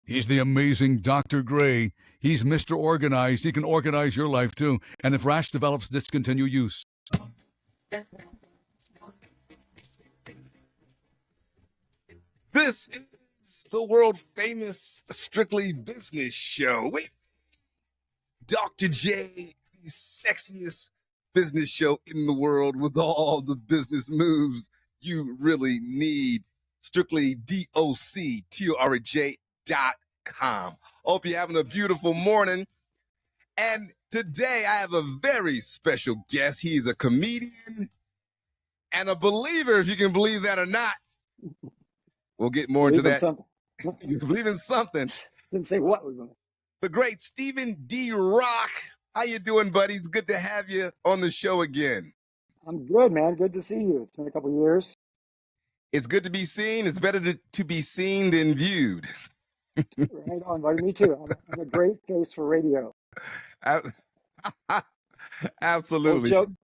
He's the amazing Dr. Gray. He's Mr. Organized. He can organize your life too. And if rash develops, discontinue use. This is the world famous Strictly Business Show with Dr. J, the sexiest business show in the world with all the business moves you really need. Strictly DOCTORJ.com. Hope you're having a beautiful morning. And today I have a very special guest. He's a comedian and a believer, if you can believe that or not. We'll get more into that. You believe in something. Didn't say what we're going to. The great Stephen D. Rock. How you doing, buddy? It's good to have you on the show again. I'm good, man. Good to see you. It's been a couple of years. It's good to be seen. It's better to be seen than viewed. Right on, buddy. Me too. I have a great face for radio. Absolutely. Real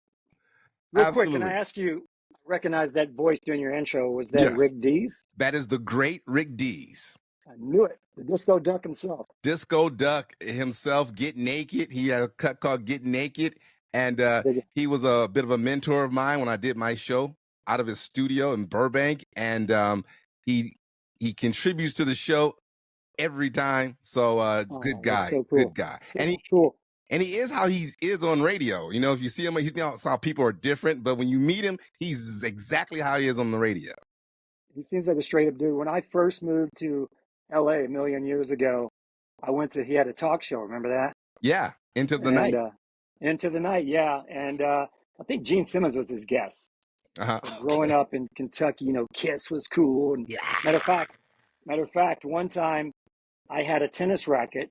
quick, can I ask you, I recognize that voice during your intro. Was that yes. Rick Dees? That is the great Rick Dees. I knew it. The Disco Duck himself. Disco Duck himself, Get Naked. He had a cut called Get Naked. And he was a bit of a mentor of mine when I did my show out of his studio in Burbank. And he contributes to the show every time. So good guy. So cool. Good guy. So cool. And he is how he is on radio. You know, if you see him, he's how people are different. But when you meet him, he's exactly how he is on the radio. He seems like a straight up dude. When I first moved to LA a million years ago, he had a talk show. Remember that? Yeah. Into the Night. Into the Night. Yeah. And I think Gene Simmons was his guest. So growing up in Kentucky, you know, Kiss was cool. And matter of fact, one time I had a tennis racket.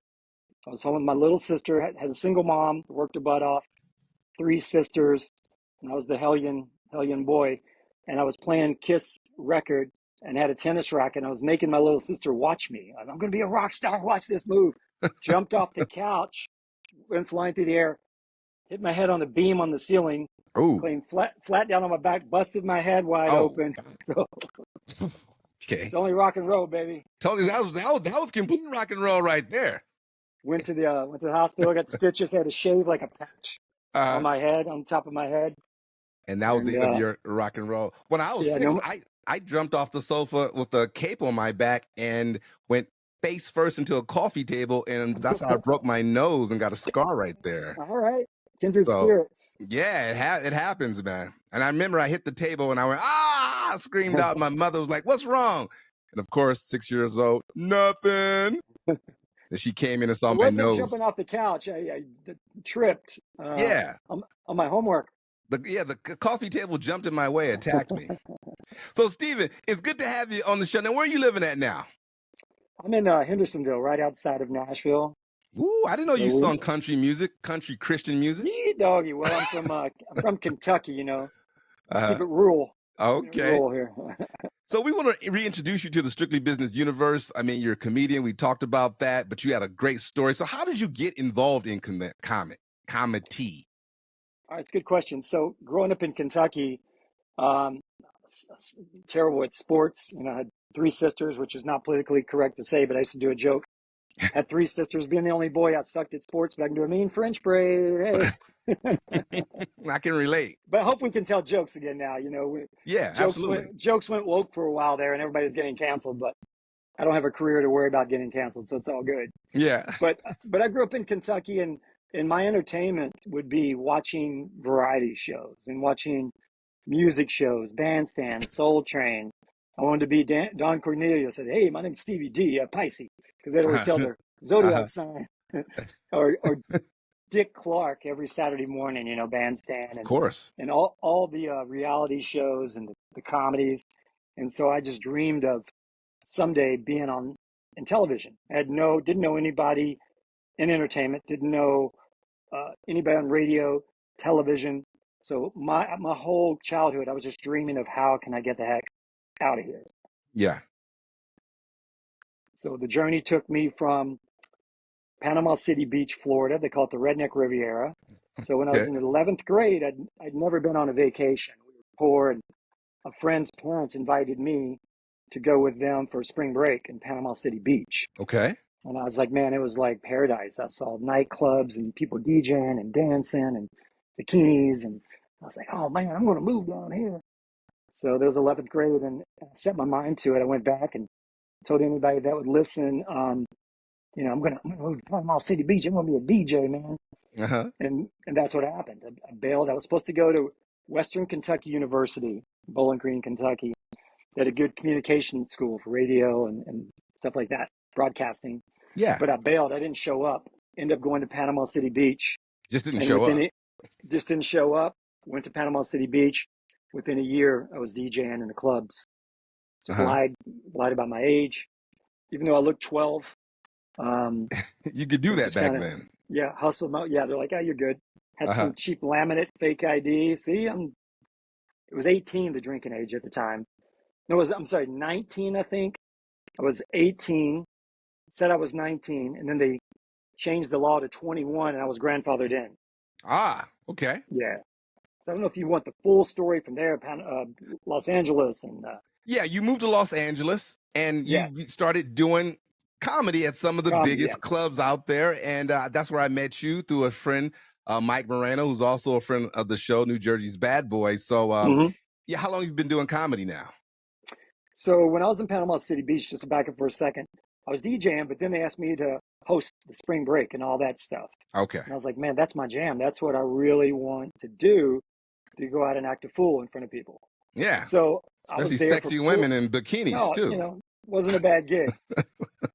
I was home with my little sister, had a single mom, worked her butt off, 3 sisters, and I was the hellion boy. And I was playing Kiss record and had a tennis racket, and I was making my little sister watch me. I'm going to be a rock star, watch this move. Jumped off the couch, went flying through the air, hit my head on the beam on the ceiling, came flat down on my back, busted my head wide open. So, okay. It's only rock and roll, baby. Totally, that was complete rock and roll right there. Went to the hospital, got stitches, had to shave like a patch on my head, on top of my head. And that was the end of your rock and roll. When I was 6, I jumped off the sofa with a cape on my back and went face first into a coffee table, and that's how I broke my nose and got a scar right there. All right. Kindred spirits. Yeah, it happens, man. And I remember I hit the table and I went, I screamed out. My mother was like, "What's wrong?" And of course, 6 years old, nothing. And she came in and saw my nose. Jumping off the couch. I tripped. On my homework. The coffee table jumped in my way, attacked me. So, Stephen, it's good to have you on the show. Now, where are you living at now? I'm in Hendersonville, right outside of Nashville. Ooh, I didn't know you sung country music, country Christian music. Yeah, doggy. Well, I'm from Kentucky, you know. Keep it rural. Okay. Rural here. So we want to reintroduce you to the Strictly Business universe. I mean, you're a comedian. We talked about that, but you had a great story. So how did you get involved in comedy? All right, it's a good question. So growing up in Kentucky, terrible at sports. You know, I had 3 sisters, which is not politically correct to say, but I used to do a joke. Had 3 sisters. Being the only boy, I sucked at sports, but I can do a mean French braid. Hey. I can relate. But I hope we can tell jokes again now. You know, absolutely. Jokes went woke for a while there, and everybody's getting canceled. But I don't have a career to worry about getting canceled, so it's all good. Yeah. But I grew up in Kentucky, and my entertainment would be watching variety shows and watching music shows, Bandstand, Soul Train. I wanted to be Don Cornelius. I said, "Hey, my name's Stevie D, Pisces," because they'd always tell their zodiac sign. or Dick Clark every Saturday morning, you know, Bandstand. And, of course. And all the reality shows and the comedies. And so I just dreamed of someday being in television. I didn't know anybody in entertainment, didn't know anybody on radio, television. So my whole childhood, I was just dreaming of how can I get the heck out of here. Yeah. So the journey took me from Panama City Beach, Florida. They call it the Redneck Riviera. So when I was in the 11th grade, I'd never been on a vacation. We were poor, and a friend's parents invited me to go with them for spring break in Panama City Beach. Okay. And I was like, man, it was like paradise. I saw nightclubs and people DJing and dancing and bikinis. And I was like, oh man, I'm going to move down here. So there was 11th grade, and I set my mind to it. I went back and told anybody that would listen, you know, I'm gonna move to Panama City Beach. I'm gonna be a DJ, man. Uh-huh. And that's what happened. I bailed. I was supposed to go to Western Kentucky University, Bowling Green, Kentucky. They had a good communication school for radio and stuff like that, broadcasting. Yeah. But I bailed. I didn't show up. Ended up going to Panama City Beach. Just didn't show up. Just didn't show up. Went to Panama City Beach. Within a year, I was DJing in the clubs. Just lied about my age, even though I looked 12. You could do that back then. Yeah, hustle. Yeah, they're like, oh, you're good. Had some cheap laminate, fake ID. See, it was 18, the drinking age at the time. No, I'm sorry, 19, I think. I was 18, said I was 19, and then they changed the law to 21, and I was grandfathered in. Ah, okay. Yeah. So I don't know if you want the full story from there, Los Angeles. And yeah, you moved to Los Angeles, and you started doing comedy at some of the biggest clubs out there, and that's where I met you through a friend, Mike Moreno, who's also a friend of the show, New Jersey's Bad Boy. So, yeah, how long have you been doing comedy now? So when I was in Panama City Beach, just to back up for a second, I was DJing, but then they asked me to host the spring break and all that stuff. Okay. And I was like, man, that's my jam. That's what I really want to do, to go out and act a fool in front of people. Yeah. So especially I was there sexy women in bikinis too. You know, wasn't a bad gig.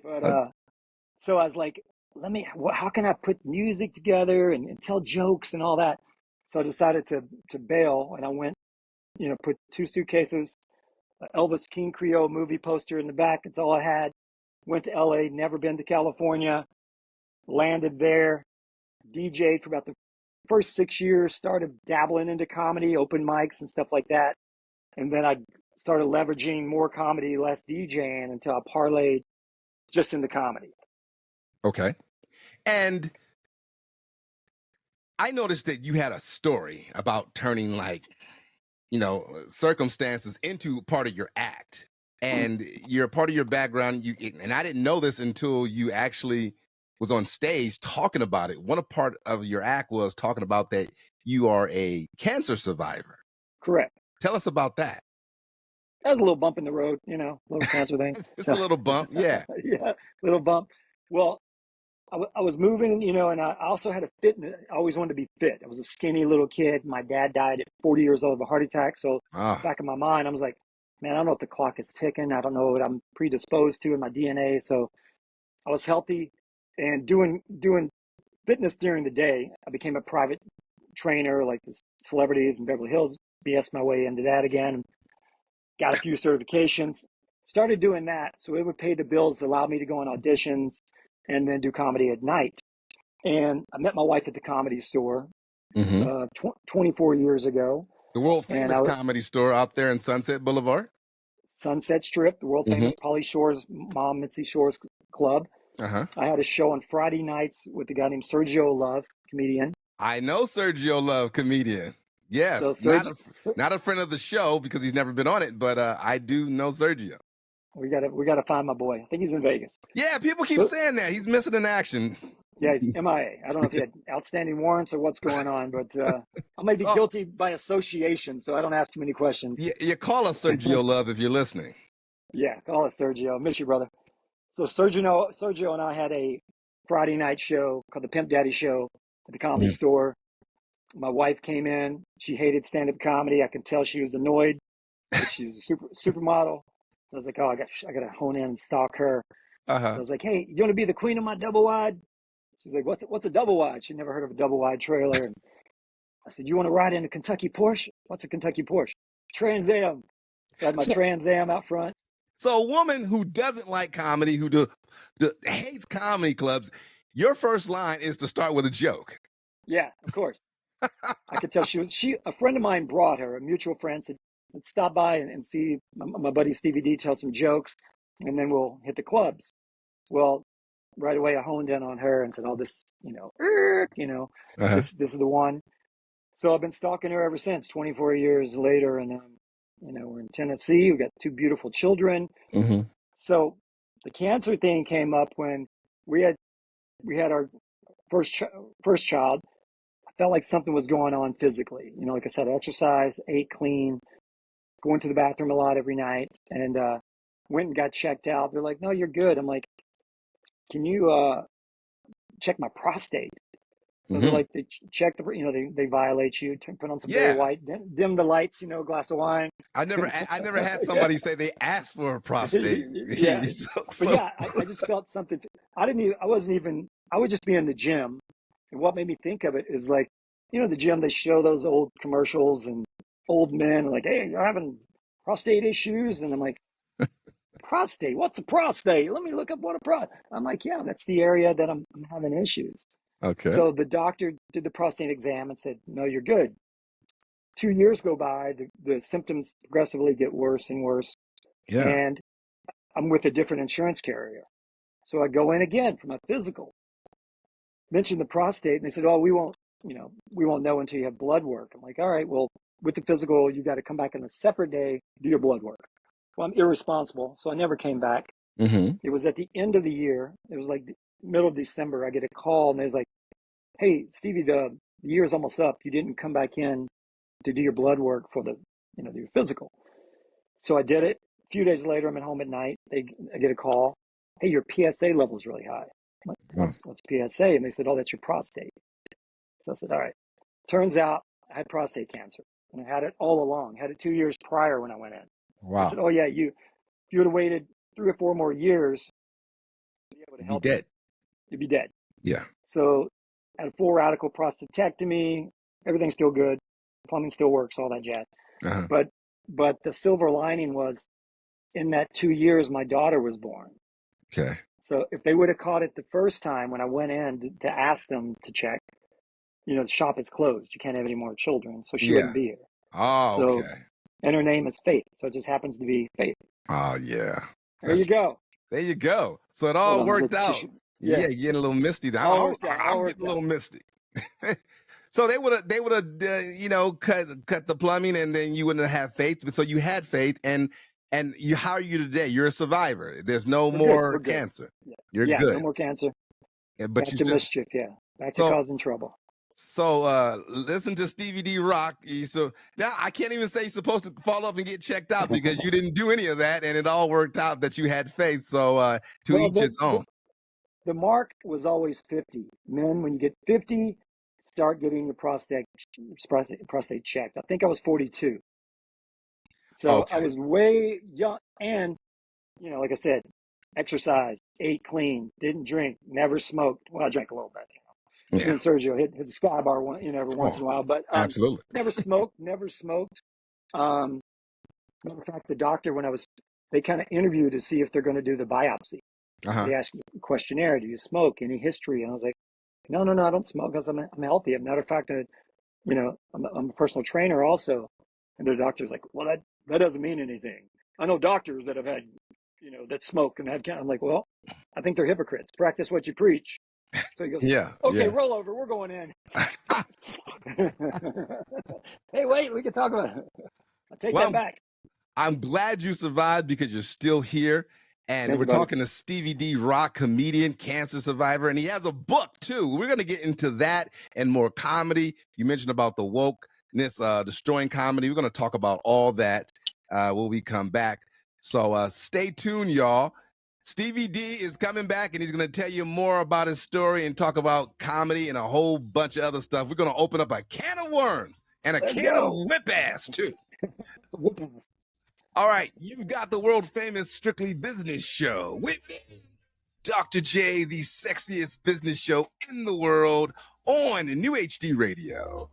But so I was like, how can I put music together and tell jokes and all that? So I decided to bail, and I went, you know, put 2 suitcases, Elvis King Creole movie poster in the back. That's all I had. Went to LA, never been to California, landed there, DJ'd for about the first 6 years, started dabbling into comedy, open mics and stuff like that. And then I started leveraging more comedy, less DJing, until I parlayed just into comedy. Okay. And I noticed that you had a story about turning, like, you know, circumstances into part of your act. And you're part of your background. And I didn't know this until you actually was on stage talking about it. One part of your act was talking about that you are a cancer survivor. Correct. Tell us about that. That was a little bump in the road, you know, little cancer thing. Just a little bump, yeah. Yeah, little bump. Well, I was moving, you know, and I also had a fitness. I always wanted to be fit. I was a skinny little kid. My dad died at 40 years old of a heart attack. So back in my mind, I was like, man, I don't know if the clock is ticking. I don't know what I'm predisposed to in my DNA. So I was healthy and doing fitness during the day. I became a private trainer, like the celebrities in Beverly Hills, BS my way into that again. Got a few certifications, started doing that. So it would pay the bills, allow me to go on auditions and then do comedy at night. And I met my wife at the Comedy Store 24 years ago. The world famous Comedy Store out there in Sunset Boulevard? Sunset Strip, the world famous Pauly Shore's mom, Mitzi Shore's club. I had a show on Friday nights with a guy named Sergio Love, comedian. I know Sergio Love, comedian. Yes, so not a friend of the show because he's never been on it, but I do know Sergio. We gotta find my boy. I think he's in Vegas. Yeah, people keep saying that he's missing in action. Yeah, he's MIA. I don't know if he had outstanding warrants or what's going on, but I might be guilty by association, so I don't ask too many questions. Yeah, call us Sergio Love if you're listening. Yeah, call us Sergio. Miss you, brother. So Sergio and I had a Friday night show called the Pimp Daddy Show at the Comedy Store. My wife came in. She hated stand-up comedy. I could tell she was annoyed. But she was a supermodel. I was like, oh, I got to hone in and stalk her. So I was like, hey, you want to be the queen of my double wide? She's like, what's a double wide? She'd never heard of a double wide trailer. And I said, you want to ride in a Kentucky Porsche? What's a Kentucky Porsche? Trans Am. So I had my Trans Am out front. So a woman who doesn't like comedy, who hates comedy clubs, your first line is to start with a joke. Yeah, of course. I could tell a friend of mine brought her, a mutual friend, said, let's stop by and see my buddy Stevie D tell some jokes, and then we'll hit the clubs. Well, right away I honed in on her and said, oh, this, this is the one. So I've been stalking her ever since, 24 years later, and We're in Tennessee. We've got 2 beautiful children. Mm-hmm. So the cancer thing came up when we had our first child. I felt like something was going on physically. Like I said, exercise, ate clean, going to the bathroom a lot every night, and went and got checked out. They're like, "No, you're good." I'm like, "Can you check my prostate?" So they're like, they check they violate you, put on some Barry Yeah. White, dim the lights, glass of wine. I never had somebody say they asked for a prostate. Yeah. So, But yeah, I just felt something. I would just be in the gym. And what made me think of it is like, the gym, they show those old commercials and old men like, "Hey, you're having prostate issues." And I'm like, prostate? What's a prostate? Let me look up what a prostate. I'm like, yeah, that's the area that I'm having issues. okay. So the doctor did the prostate exam and said, "No, you're good." 2 years go by, the symptoms progressively get worse and worse. Yeah. And I'm with a different insurance carrier. So I go in again for my physical, mention the prostate, and they said, "Oh, we won't know until you have blood work." I'm like, "All right, well, with the physical, you got to come back on a separate day, do your blood work." Well, I'm irresponsible, so I never came back. Mm-hmm. It was at the end of the year. It was like the middle of December. I get a call, and there's like, "Hey, Stevie, the year is almost up. You didn't come back in to do your blood work for your physical." So I did it. A few days later, I'm at home at night. I get a call. "Hey, your PSA level is really high." I'm like, what's PSA? And they said, "Oh, that's your prostate." So I said, "All right." Turns out I had prostate cancer, and I had it all along. I had it 2 years prior when I went in. Wow. They said, "Oh yeah, if you would have waited 3 or 4 more years, to be able to You'd help be dead. you'd be dead." Yeah. So I had a full radical prostatectomy. Everything's still good. Plumbing still works, all that jazz. Uh-huh. But the silver lining was, in that 2 years, my daughter was born. Okay. So if they would have caught it the first time when I went in to ask them to check, the shop is closed. You can't have any more children. So she wouldn't be here. Oh, So, okay. and her name is Faith. So it just happens to be Faith. Oh, yeah. There you go. There you go. So it all worked out. Yeah, you're getting a little misty. I'm getting a little misty. So they would have cut the plumbing, and then you wouldn't have faith. So you had faith, and how are you today? You're a survivor. There's no more cancer. Yeah. You're good. No more cancer. But back to mischief. Yeah, back to causing trouble. So listen to Stevie D Rock. So now I can't even say you're supposed to follow up and get checked out, because you didn't do any of that, and it all worked out that you had faith. So each his own. The mark was always 50. Men, when you get 50, start getting your prostate checked. I think I was 42. So I was way young, and like I said, exercise, ate clean, didn't drink, never smoked. Well, I drank a little bit. Me and Sergio hit the sky bar every once in a while, but absolutely never smoked. Matter of fact, the doctor, they kind of interview to see if they're going to do the biopsy. They ask me a questionnaire: "Do you smoke? Any history?" And I was like, No, I don't smoke because I'm healthy. As a matter of fact, I'm a personal trainer also." And the doctor's like, "Well, that doesn't mean anything. I know doctors that have had, that smoke and had cancer." I'm like, "Well, I think they're hypocrites. Practice what you preach." So he goes, "Okay, roll over. We're going in." Hey, wait, we can talk about it. I take that back. I'm glad you survived, because you're still here. And we're talking to Stevie D Rock, comedian, cancer survivor, and he has a book too. We're going to get into that and more comedy. You mentioned about the wokeness, destroying comedy. We're going to talk about all that when we come back. So stay tuned, y'all. Stevie D is coming back, and he's going to tell you more about his story and talk about comedy and a whole bunch of other stuff. We're going to open up a can of worms and a can of whip ass too. All right, you've got the world famous Strictly Business Show with me, Dr. J, the sexiest business show in the world, on New HD Radio.